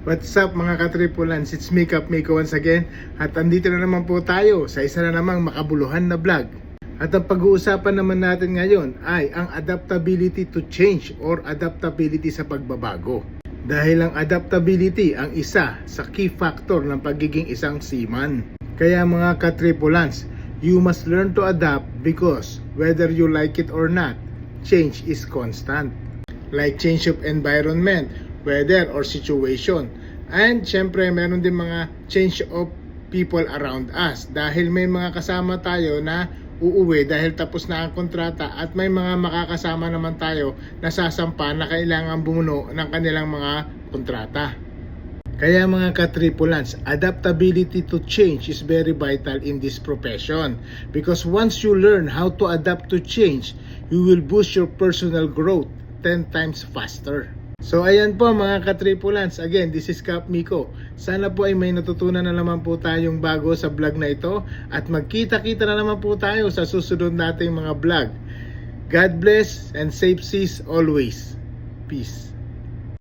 What's up mga katripulans? It's me, Kap Miko once again. At andito na naman po tayo sa isa na namang makabuluhan na vlog. At ang pag-uusapan naman natin ngayon ay ang adaptability to change or adaptability sa pagbabago. Dahil ang adaptability ang isa sa key factor ng pagiging isang seaman. Kaya mga katripulans, you must learn to adapt because whether you like it or not, change is constant. Like change of environment, weather or situation. And syempre meron din mga change of people around us dahil may mga kasama tayo na uuwi dahil tapos na ang kontrata at may mga makakasama naman tayo na sasampa na kailangan bumuno ng kanilang mga kontrata. Kaya mga katripulans, adaptability to change is very vital in this profession because once you learn how to adapt to change, you will boost your personal growth 10 times faster. So ayan po mga katripulans, again this is Kap Miko. Sana po ay may natutunan na naman po tayong bago sa vlog na ito at magkita-kita na naman po tayo sa susunod nating mga vlog. God bless and safe seas always. Peace.